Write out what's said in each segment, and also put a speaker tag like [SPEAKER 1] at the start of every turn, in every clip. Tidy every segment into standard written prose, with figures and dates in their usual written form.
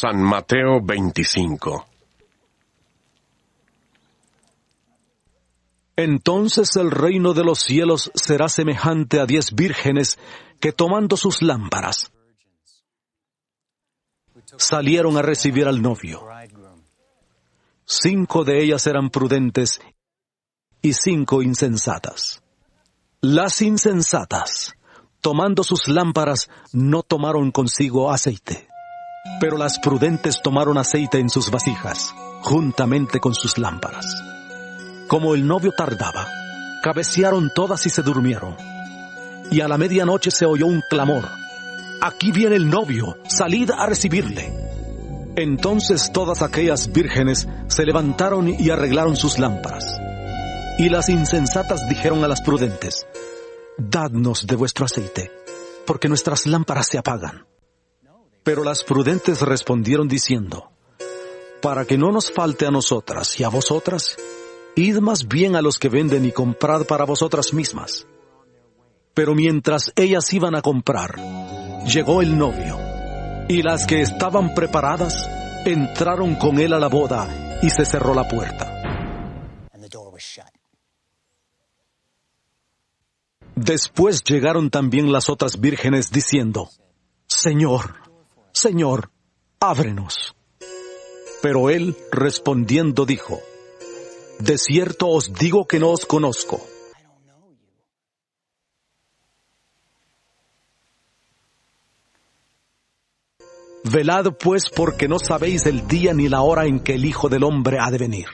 [SPEAKER 1] San Mateo 25.
[SPEAKER 2] Entonces el reino de los cielos será semejante a 10 vírgenes que tomando sus lámparas salieron a recibir al novio. 5 de ellas eran prudentes y 5 insensatas. Las insensatas, tomando sus lámparas, no tomaron consigo aceite, pero las prudentes tomaron aceite en sus vasijas, juntamente con sus lámparas. Como el novio tardaba, cabecearon todas y se durmieron. Y a la medianoche se oyó un clamor: «Aquí viene el novio, salid a recibirle». Entonces todas aquellas vírgenes se levantaron y arreglaron sus lámparas. Y las insensatas dijeron a las prudentes: «Dadnos de vuestro aceite, porque nuestras lámparas se apagan». Pero las prudentes respondieron diciendo: «Para que no nos falte a nosotras y a vosotras, id más bien a los que venden y comprad para vosotras mismas». Pero mientras ellas iban a comprar, llegó el novio, y las que estaban preparadas entraron con él a la boda, y se cerró la puerta. Después llegaron también las otras vírgenes diciendo: «Señor, Señor, ábrenos». Pero él respondiendo dijo: «De cierto os digo que no os conozco». Velad pues, porque no sabéis el día ni la hora en que el Hijo del Hombre ha de venir.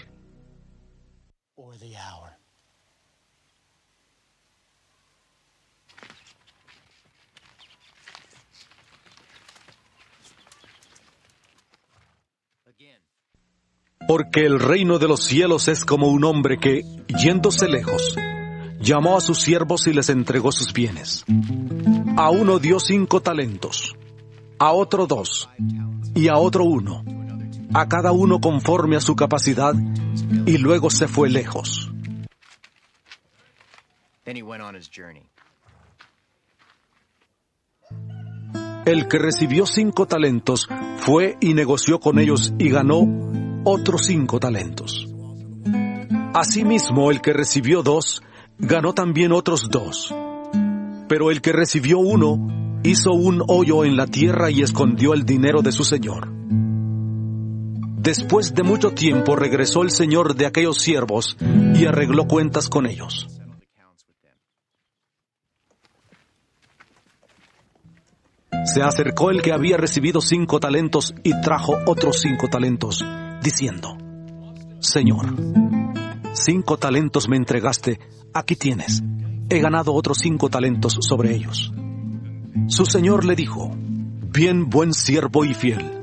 [SPEAKER 2] Porque el reino de los cielos es como un hombre que, yéndose lejos, llamó a sus siervos y les entregó sus bienes. A uno dio 5 talentos, a otro 2, y a otro 1, a cada uno conforme a su capacidad, y luego se fue lejos. El que recibió 5 talentos fue y negoció con ellos y ganó otros 5 talentos. Asimismo, el que recibió 2 ganó también otros 2. Pero el que recibió 1 hizo un hoyo en la tierra y escondió el dinero de su señor. Después de mucho tiempo regresó el señor de aquellos siervos y arregló cuentas con ellos. Se acercó el que había recibido 5 talentos y trajo otros 5 talentos, diciendo: «Señor, 5 talentos me entregaste, aquí tienes, he ganado otros 5 talentos sobre ellos». Su señor le dijo: «Bien, buen siervo y fiel,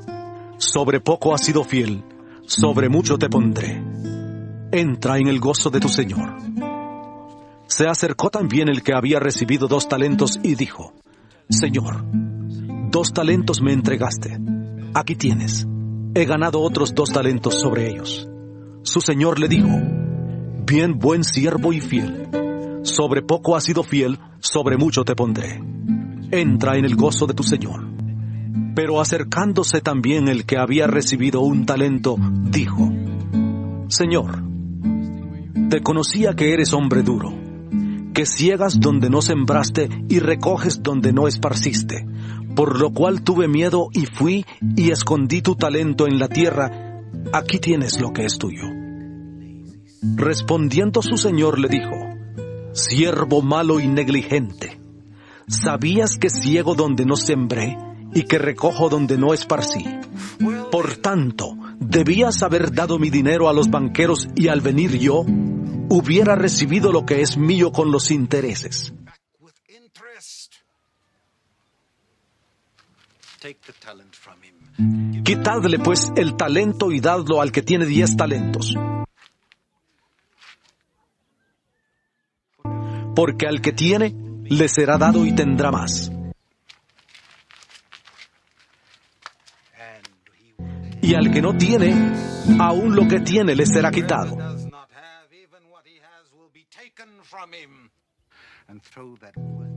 [SPEAKER 2] sobre poco has sido fiel, sobre mucho te pondré. Entra en el gozo de tu señor». Se acercó también el que había recibido 2 talentos y dijo: «Señor, 2 talentos me entregaste, aquí tienes, he ganado otros 2 talentos sobre ellos». Su señor le dijo: «Bien, buen siervo y fiel, sobre poco has sido fiel, sobre mucho te pondré. Entra en el gozo de tu señor». Pero acercándose también el que había recibido 1 talento, dijo: «Señor, te conocía que eres hombre duro, que ciegas donde no sembraste y recoges donde no esparciste, por lo cual tuve miedo y fui y escondí tu talento en la tierra, aquí tienes lo que es tuyo». Respondiendo su señor le dijo: «Siervo malo y negligente, ¿sabías que ciego donde no sembré y que recojo donde no esparcí? Por tanto, debías haber dado mi dinero a los banqueros y al venir yo, hubiera recibido lo que es mío con los intereses». Quitadle pues el talento y dadlo al que tiene 10 talentos. Porque al que tiene, le será dado y tendrá más. Y al que no tiene, aún lo que tiene le será quitado.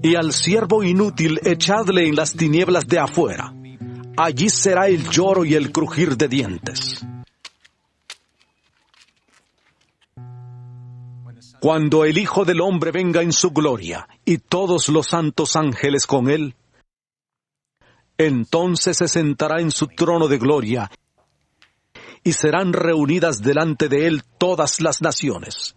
[SPEAKER 2] Y al siervo inútil echadle en las tinieblas de afuera. Allí será el lloro y el crujir de dientes. Cuando el Hijo del Hombre venga en su gloria y todos los santos ángeles con él, entonces se sentará en su trono de gloria y serán reunidas delante de él todas las naciones.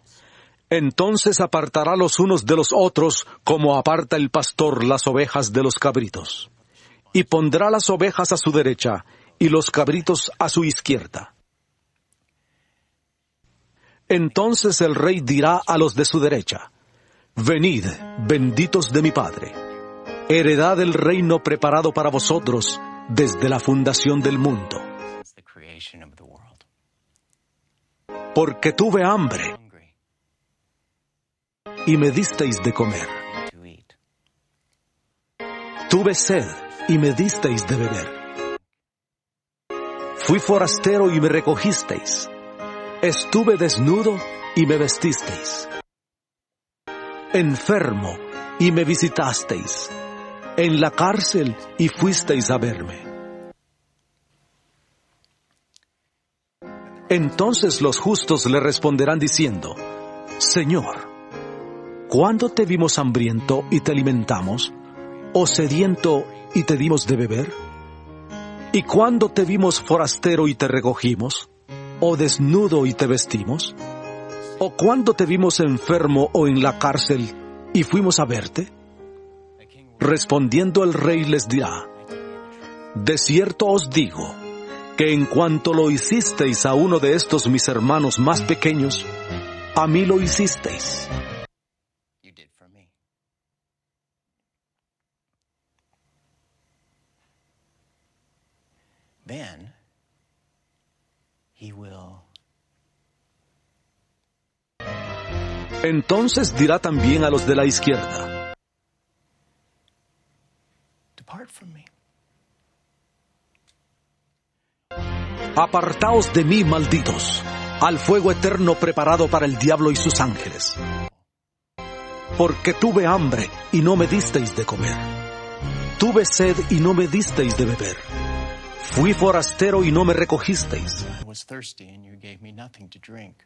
[SPEAKER 2] Entonces apartará los unos de los otros como aparta el pastor las ovejas de los cabritos. Y pondrá las ovejas a su derecha y los cabritos a su izquierda. Entonces el rey dirá a los de su derecha: Venid, benditos de mi Padre, heredad del reino preparado para vosotros desde la fundación del mundo. Porque tuve hambre y me disteis de comer. Tuve sed y me disteis de beber. Fui forastero y me recogisteis. Estuve desnudo y me vestisteis. Enfermo y me visitasteis. En la cárcel y fuisteis a verme. Entonces los justos le responderán diciendo: Señor, ¿cuándo te vimos hambriento y te alimentamos? ¿O sediento y te dimos de beber? ¿Y cuándo te vimos forastero y te recogimos? ¿O desnudo y te vestimos? ¿O cuándo te vimos enfermo o en la cárcel y fuimos a verte? Respondiendo el rey les dirá: De cierto os digo, que en cuanto lo hicisteis a uno de estos mis hermanos más pequeños, a mí lo hicisteis.
[SPEAKER 3] Then he will.
[SPEAKER 2] Entonces dirá también a los de la izquierda:
[SPEAKER 3] Depart from me.
[SPEAKER 2] Apartaos de mí, malditos, al fuego eterno preparado para el diablo y sus ángeles. Porque tuve hambre y no me disteis de comer. Tuve sed y no me disteis de beber. Fui forastero y no me recogisteis.
[SPEAKER 3] I was thirsty and you gave me nothing to drink.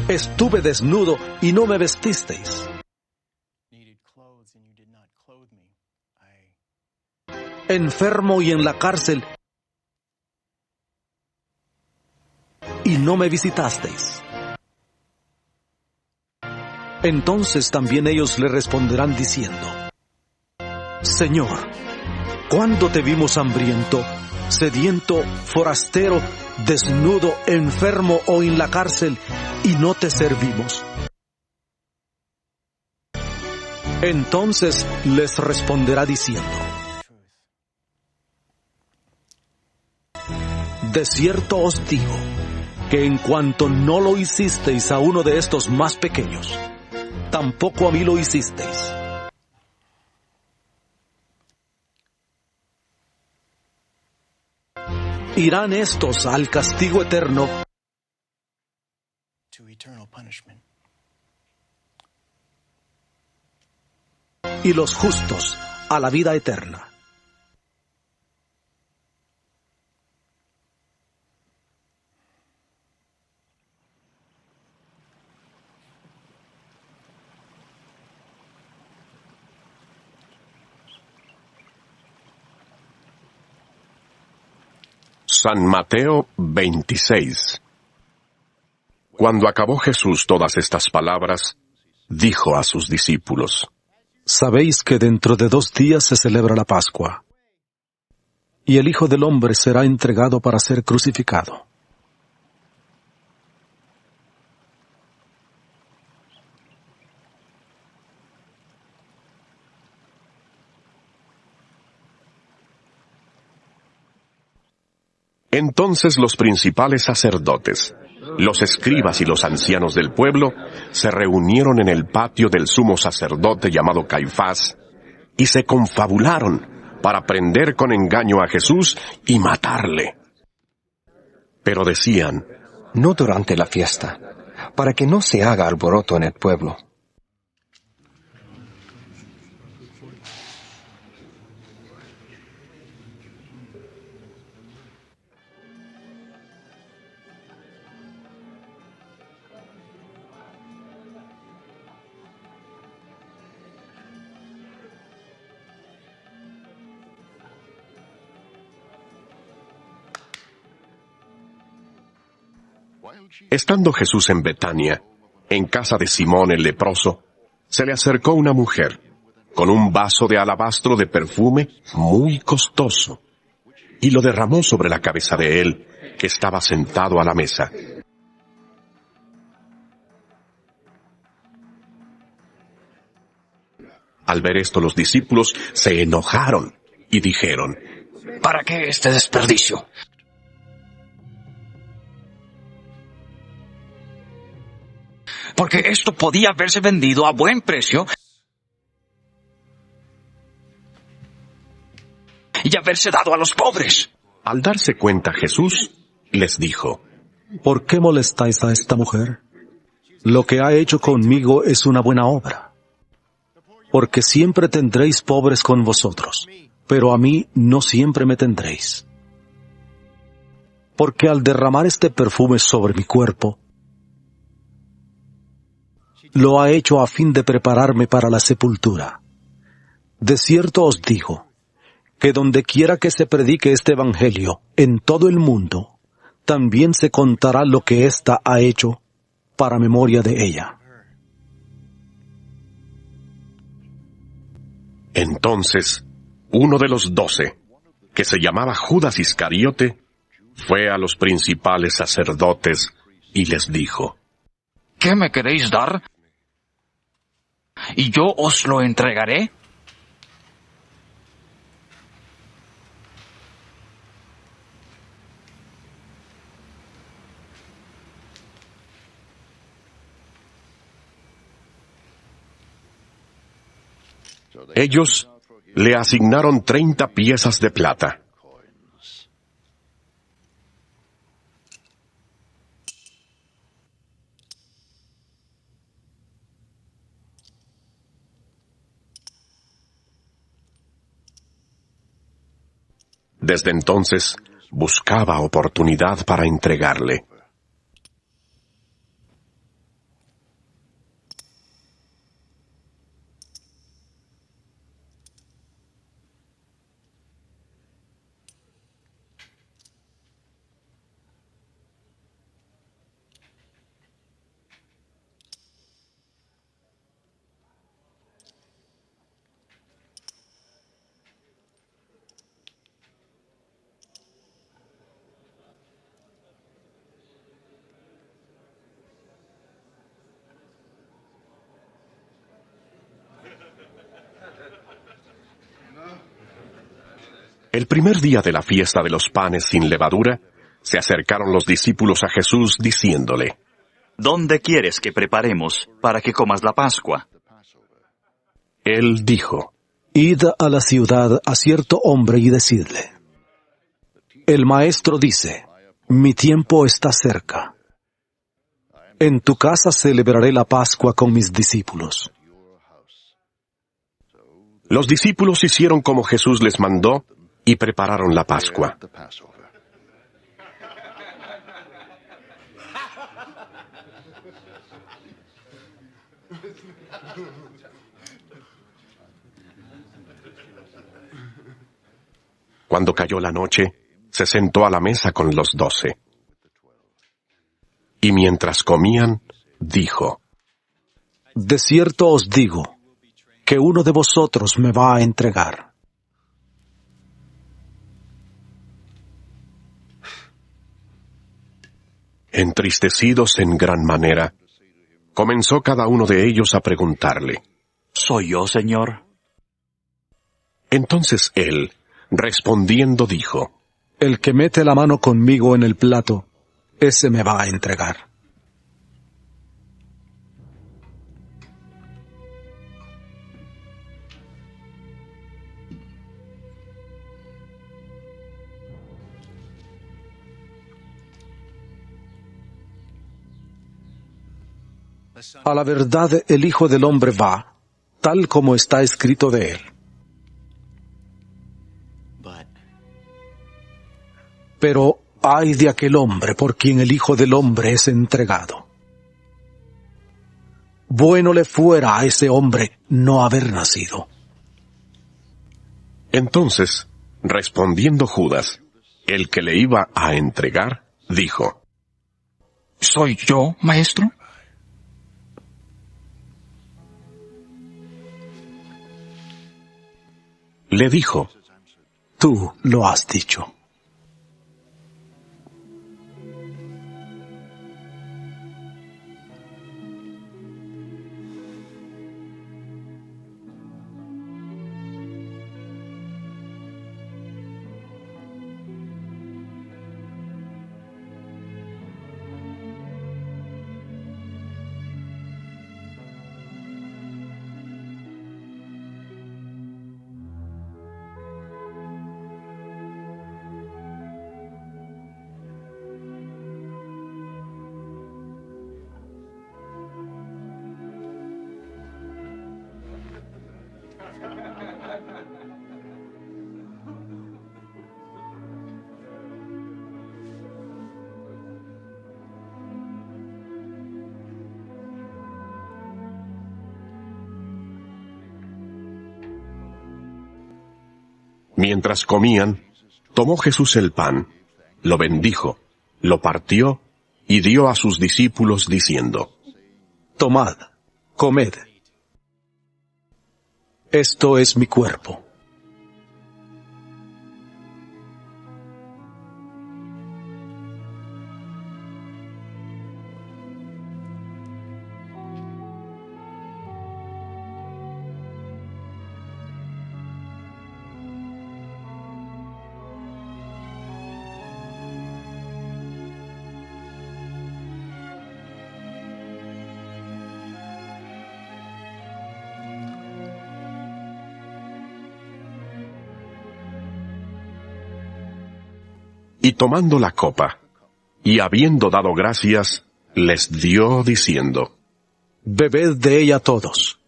[SPEAKER 2] Estuve desnudo y no me vestisteis.
[SPEAKER 3] Needed clothes and you did not clothe me.
[SPEAKER 2] Enfermo y en la cárcel y no me visitasteis. Entonces también ellos le responderán diciendo: Señor, ¿cuándo te vimos hambriento, sediento, forastero, desnudo, enfermo o en la cárcel y no te servimos? Entonces les responderá diciendo: De cierto os digo, que en cuanto no lo hicisteis a uno de estos más pequeños, tampoco a mí lo hicisteis. Irán estos al castigo eterno,
[SPEAKER 3] To eternal punishment.
[SPEAKER 2] y los justos a la vida eterna.
[SPEAKER 1] San Mateo 26. Cuando acabó Jesús todas estas palabras, dijo a sus discípulos:
[SPEAKER 2] Sabéis que dentro de 2 días se celebra la Pascua, y el Hijo del Hombre será entregado para ser crucificado.
[SPEAKER 1] Entonces los principales sacerdotes, los escribas y los ancianos del pueblo se reunieron en el patio del sumo sacerdote llamado Caifás y se confabularon para prender con engaño a Jesús y matarle. Pero decían:
[SPEAKER 4] No durante la fiesta, para que no se haga alboroto en el pueblo.
[SPEAKER 1] Estando Jesús en Betania, en casa de Simón el leproso, se le acercó una mujer, con un vaso de alabastro de perfume muy costoso, y lo derramó sobre la cabeza de él, que estaba sentado a la mesa. Al ver esto, los discípulos se enojaron y dijeron:
[SPEAKER 5] ¿Para qué este desperdicio? Porque esto podía haberse vendido a buen precio y haberse dado a los pobres.
[SPEAKER 1] Al darse cuenta Jesús, les dijo:
[SPEAKER 2] ¿Por qué molestáis a esta mujer? Lo que ha hecho conmigo es una buena obra. Porque siempre tendréis pobres con vosotros, pero a mí no siempre me tendréis. Porque al derramar este perfume sobre mi cuerpo, lo ha hecho a fin de prepararme para la sepultura. De cierto os digo, que donde quiera que se predique este evangelio en todo el mundo, también se contará lo que ésta ha hecho para memoria de ella.
[SPEAKER 1] Entonces, uno de los 12, que se llamaba Judas Iscariote, fue a los principales sacerdotes y les dijo:
[SPEAKER 5] ¿Qué me queréis dar? ¿Y yo os lo entregaré?
[SPEAKER 1] Ellos le asignaron 30 piezas de plata. Desde entonces, buscaba oportunidad para entregarle. El primer día de la fiesta de los panes sin levadura, se acercaron los discípulos a Jesús diciéndole:
[SPEAKER 6] ¿Dónde quieres que preparemos para que comas la Pascua?
[SPEAKER 1] Él dijo:
[SPEAKER 2] Id a la ciudad a cierto hombre y decidle: El maestro dice, mi tiempo está cerca. En tu casa celebraré la Pascua con mis discípulos.
[SPEAKER 1] Los discípulos hicieron como Jesús les mandó y prepararon la Pascua. Cuando cayó la noche, se sentó a la mesa con los 12. Y mientras comían, dijo:
[SPEAKER 2] De cierto os digo, que uno de vosotros me va a entregar.
[SPEAKER 1] Entristecidos en gran manera, comenzó cada uno de ellos a preguntarle:
[SPEAKER 6] ¿Soy yo, Señor?
[SPEAKER 1] Entonces él, respondiendo, dijo:
[SPEAKER 2] El que mete la mano conmigo en el plato, ese me va a entregar. A la verdad, el Hijo del Hombre va, tal como está escrito de él. Pero ay de aquel hombre por quien el Hijo del Hombre es entregado. Bueno le fuera a ese hombre no haber nacido.
[SPEAKER 1] Entonces, respondiendo Judas, el que le iba a entregar, dijo:
[SPEAKER 5] ¿Soy yo, maestro?
[SPEAKER 1] Le dijo:
[SPEAKER 2] Tú lo has dicho.
[SPEAKER 1] Mientras comían, tomó Jesús el pan, lo bendijo, lo partió y dio a sus discípulos diciendo:
[SPEAKER 2] Tomad, comed. Esto es mi cuerpo.
[SPEAKER 1] Y tomando la copa, y habiendo dado gracias, les dio diciendo:
[SPEAKER 2] Bebed de ella todos,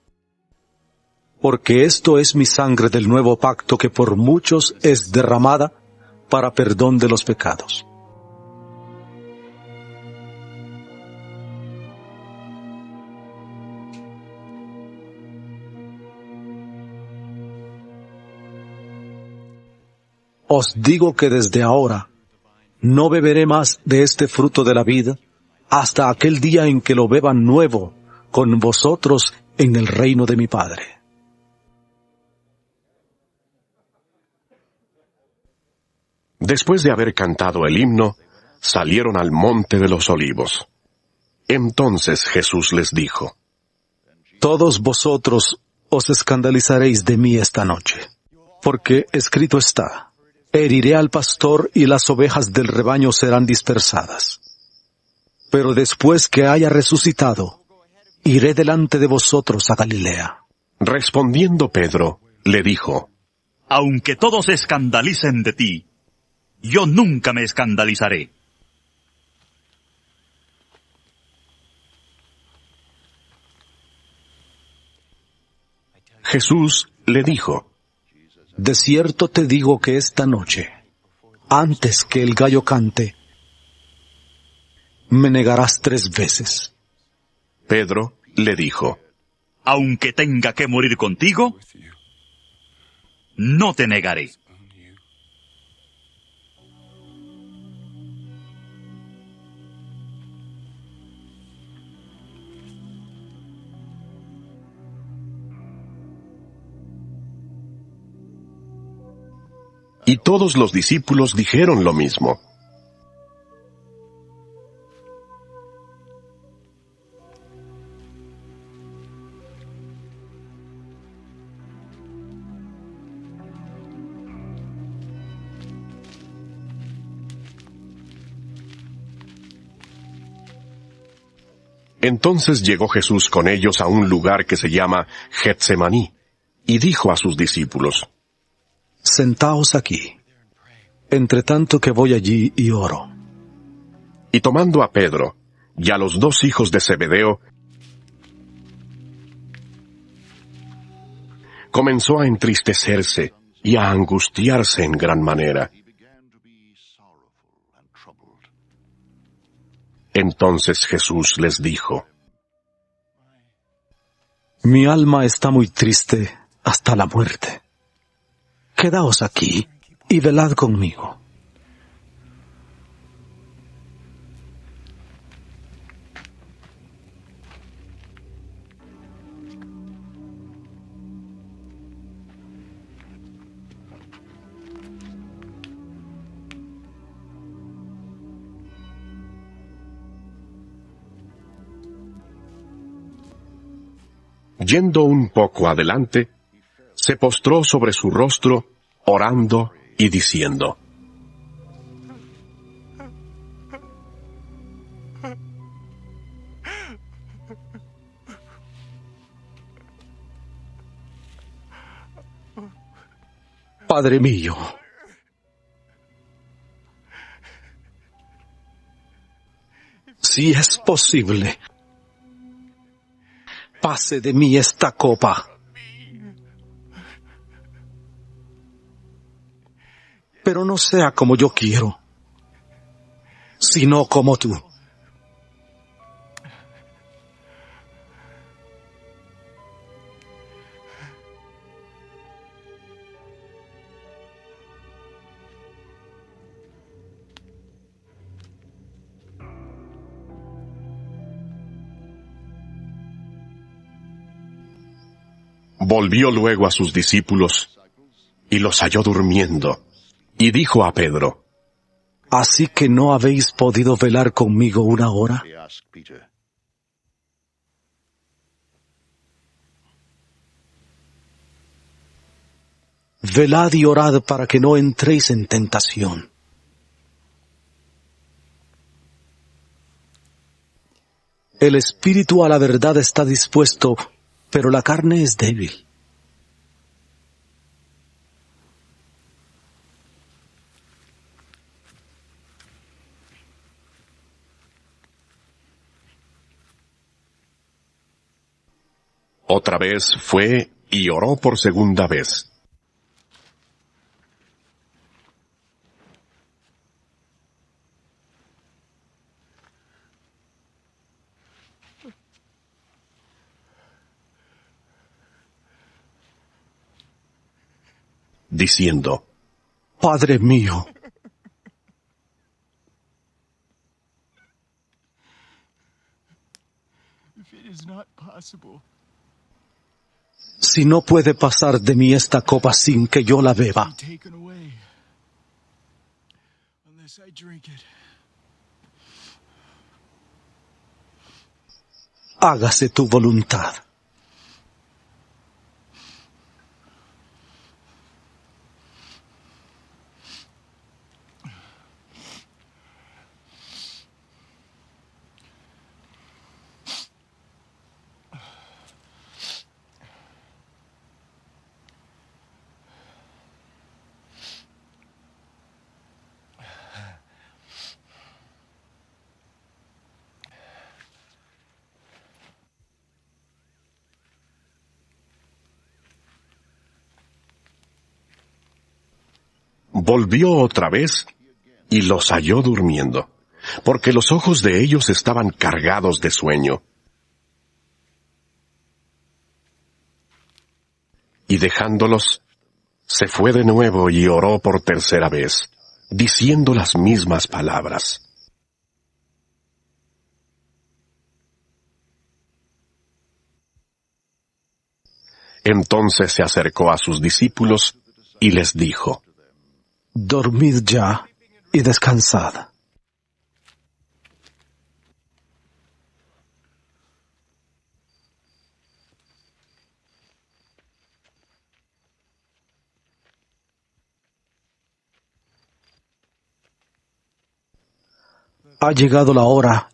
[SPEAKER 2] porque esto es mi sangre del nuevo pacto que por muchos es derramada para perdón de los pecados. Os digo que desde ahora no beberé más de este fruto de la vid hasta aquel día en que lo beba nuevo con vosotros en el reino de mi Padre.
[SPEAKER 1] Después de haber cantado el himno, salieron al monte de los olivos. Entonces Jesús les dijo:
[SPEAKER 2] Todos vosotros os escandalizaréis de mí esta noche, porque escrito está: heriré al pastor y las ovejas del rebaño serán dispersadas. Pero después que haya resucitado, iré delante de vosotros a Galilea.
[SPEAKER 1] Respondiendo Pedro, le dijo:
[SPEAKER 6] Aunque todos se escandalicen de ti, yo nunca me escandalizaré.
[SPEAKER 1] Jesús le dijo:
[SPEAKER 2] De cierto te digo que esta noche, antes que el gallo cante, me negarás 3 veces.
[SPEAKER 1] Pedro le dijo:
[SPEAKER 6] Aunque tenga que morir contigo, no te negaré.
[SPEAKER 1] Y todos los discípulos dijeron lo mismo. Entonces llegó Jesús con ellos a un lugar que se llama Getsemaní, y dijo a sus discípulos:
[SPEAKER 2] Sentaos aquí, entre tanto que voy allí y oro.
[SPEAKER 1] Y tomando a Pedro y a los 2 hijos de Zebedeo, comenzó a entristecerse y a angustiarse en gran manera. Entonces Jesús les dijo:
[SPEAKER 2] Mi alma está muy triste hasta la muerte. Quedaos aquí y velad conmigo.
[SPEAKER 1] Yendo un poco adelante, se postró sobre su rostro, orando y diciendo:
[SPEAKER 2] Padre mío, si es posible, pase de mí esta copa. Pero no sea como yo quiero, sino como tú.
[SPEAKER 1] Volvió luego a sus discípulos y los halló durmiendo, y dijo a Pedro:
[SPEAKER 2] ¿Así que no habéis podido velar conmigo una hora? Velad y orad para que no entréis en tentación. El espíritu a la verdad está dispuesto, pero la carne es débil.
[SPEAKER 1] Otra vez fue y oró por segunda vez. Diciendo:
[SPEAKER 2] Padre mío,
[SPEAKER 3] If it is not possible,
[SPEAKER 2] si no puede pasar de mí esta copa sin que yo la beba,
[SPEAKER 3] be taken away. Unless I drink it.
[SPEAKER 2] hágase tu voluntad.
[SPEAKER 1] Volvió otra vez y los halló durmiendo, porque los ojos de ellos estaban cargados de sueño. Y dejándolos, se fue de nuevo y oró por tercera vez, diciendo las mismas palabras. Entonces se acercó a sus discípulos y les dijo:
[SPEAKER 2] Dormid ya y descansad. Ha llegado la hora,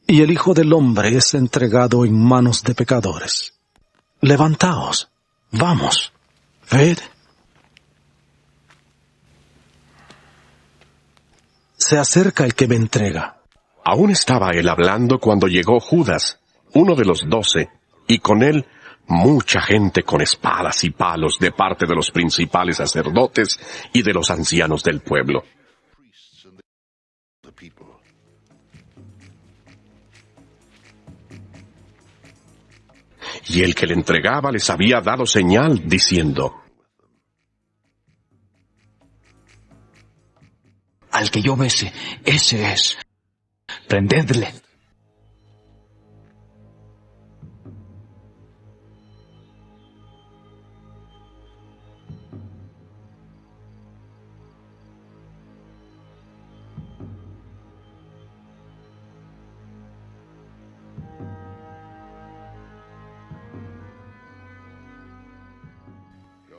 [SPEAKER 2] y el Hijo del Hombre es entregado en manos de pecadores. Levantaos, vamos, ved. Se acerca el que me entrega.
[SPEAKER 1] Aún estaba él hablando cuando llegó Judas, uno de los 12, y con él mucha gente con espadas y palos de parte de los principales sacerdotes y de los ancianos del pueblo. Y el que le entregaba les había dado señal, diciendo:
[SPEAKER 5] Al que yo bese, ese es. Prendedle.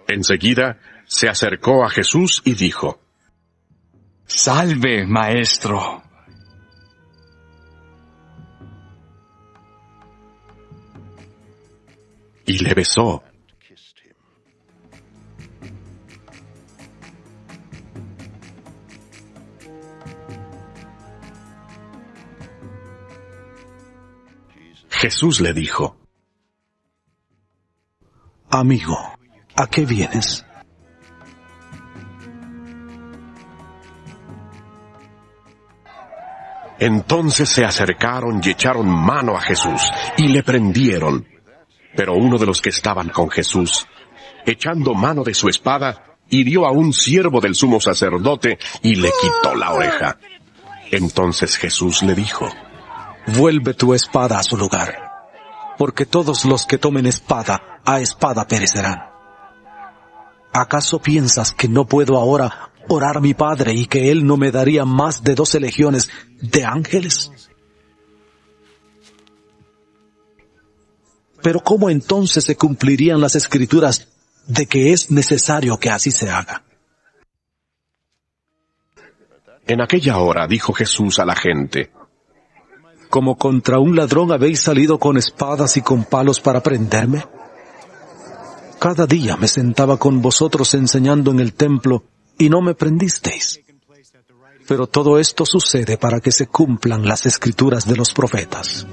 [SPEAKER 1] Enseguida se acercó a Jesús y dijo:
[SPEAKER 5] Salve, maestro.
[SPEAKER 1] Y le besó. Jesús le dijo:
[SPEAKER 2] Amigo, ¿a qué vienes?
[SPEAKER 1] Entonces se acercaron y echaron mano a Jesús, y le prendieron. Pero uno de los que estaban con Jesús, echando mano de su espada, hirió a un siervo del sumo sacerdote y le quitó la oreja. Entonces Jesús le dijo:
[SPEAKER 2] Vuelve tu espada a su lugar, porque todos los que tomen espada, a espada perecerán. ¿Acaso piensas que no puedo ahora orar a mi Padre y que Él no me daría más de 12 legiones de ángeles? Pero ¿cómo entonces se cumplirían las Escrituras de que es necesario que así se haga?
[SPEAKER 1] En aquella hora dijo Jesús a la gente:
[SPEAKER 2] ¿Como contra un ladrón habéis salido con espadas y con palos para prenderme? Cada día me sentaba con vosotros enseñando en el templo y no me prendisteis. Pero todo esto sucede para que se cumplan las Escrituras de los profetas.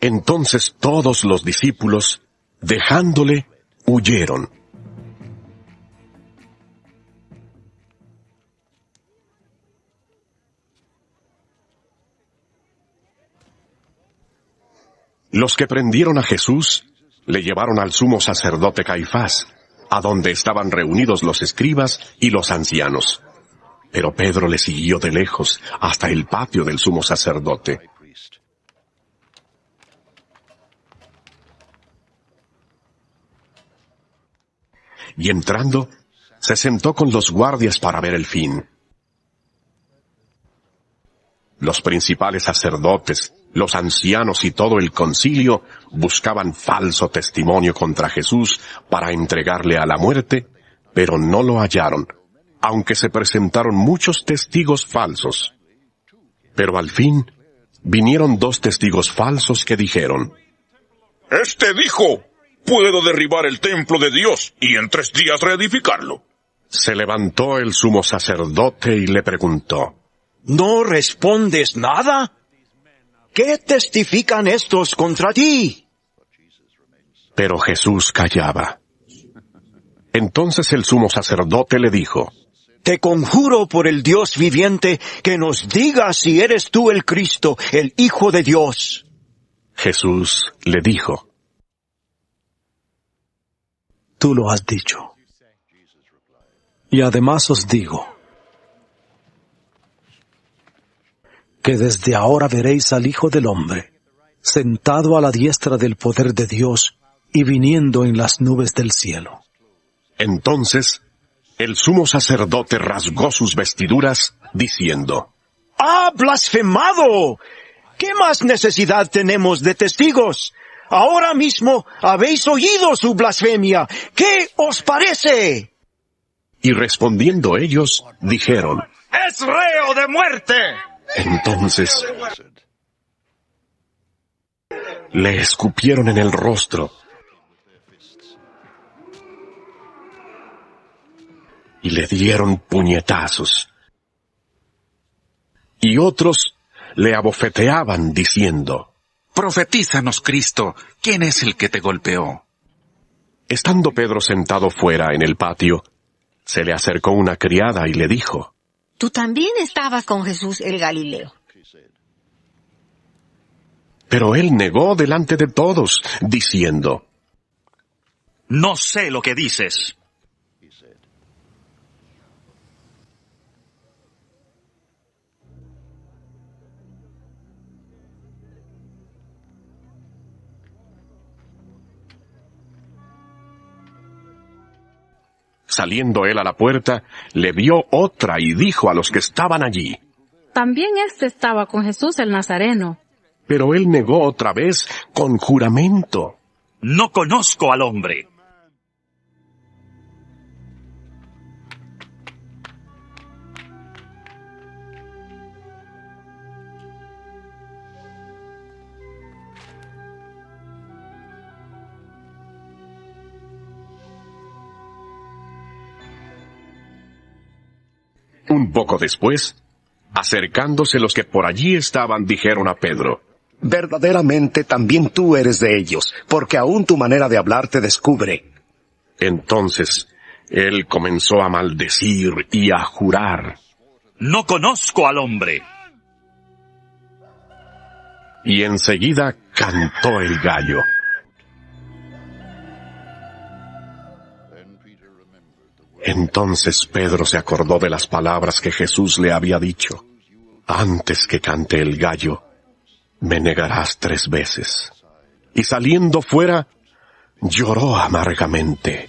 [SPEAKER 1] Entonces todos los discípulos, dejándole, huyeron. Los que prendieron a Jesús le llevaron al sumo sacerdote Caifás, a donde estaban reunidos los escribas y los ancianos. Pero Pedro le siguió de lejos hasta el patio del sumo sacerdote. Y entrando, se sentó con los guardias para ver el fin. Los principales sacerdotes, los ancianos y todo el concilio buscaban falso testimonio contra Jesús para entregarle a la muerte, pero no lo hallaron, aunque se presentaron muchos testigos falsos. Pero al fin, vinieron 2 testigos falsos que dijeron:
[SPEAKER 7] Este dijo: puedo derribar el templo de Dios y en 3 días reedificarlo.
[SPEAKER 1] Se levantó el sumo sacerdote y le preguntó:
[SPEAKER 8] ¿No respondes nada? ¿Qué testifican estos contra ti?
[SPEAKER 1] Pero Jesús callaba. Entonces el sumo sacerdote le dijo:
[SPEAKER 8] Te conjuro por el Dios viviente que nos digas si eres tú el Cristo, el Hijo de Dios.
[SPEAKER 1] Jesús le dijo:
[SPEAKER 2] Tú lo has dicho. Y además os digo que desde ahora veréis al Hijo del Hombre sentado a la diestra del poder de Dios y viniendo en las nubes del cielo.
[SPEAKER 1] Entonces el sumo sacerdote rasgó sus vestiduras, diciendo:
[SPEAKER 8] ¡Ha blasfemado! ¿Qué más necesidad tenemos de testigos? Ahora mismo habéis oído su blasfemia. ¿Qué os parece?
[SPEAKER 1] Y respondiendo ellos, dijeron:
[SPEAKER 5] ¡Es reo de muerte!
[SPEAKER 1] Entonces le escupieron en el rostro y le dieron puñetazos. Y otros le abofeteaban diciendo:
[SPEAKER 5] Profetízanos, Cristo, ¿quién es el que te golpeó?
[SPEAKER 1] Estando Pedro sentado fuera en el patio, se le acercó una criada y le dijo:
[SPEAKER 9] Tú también estabas con Jesús el Galileo.
[SPEAKER 1] Pero él negó delante de todos, diciendo:
[SPEAKER 6] No sé lo que dices.
[SPEAKER 1] Saliendo él a la puerta, le vio otra y dijo a los que estaban allí.
[SPEAKER 10] También éste estaba con Jesús el Nazareno.
[SPEAKER 1] Pero él negó otra vez con juramento.
[SPEAKER 6] No conozco al hombre.
[SPEAKER 1] Un poco después, acercándose los que por allí estaban, dijeron a Pedro:
[SPEAKER 11] Verdaderamente también tú eres de ellos, porque aún tu manera de hablar te descubre.
[SPEAKER 1] Entonces, él comenzó a maldecir y a jurar.
[SPEAKER 6] No conozco al hombre.
[SPEAKER 1] Y enseguida cantó el gallo. Entonces Pedro se acordó de las palabras que Jesús le había dicho: Antes que cante el gallo, me negarás 3 veces. Y saliendo fuera, lloró amargamente.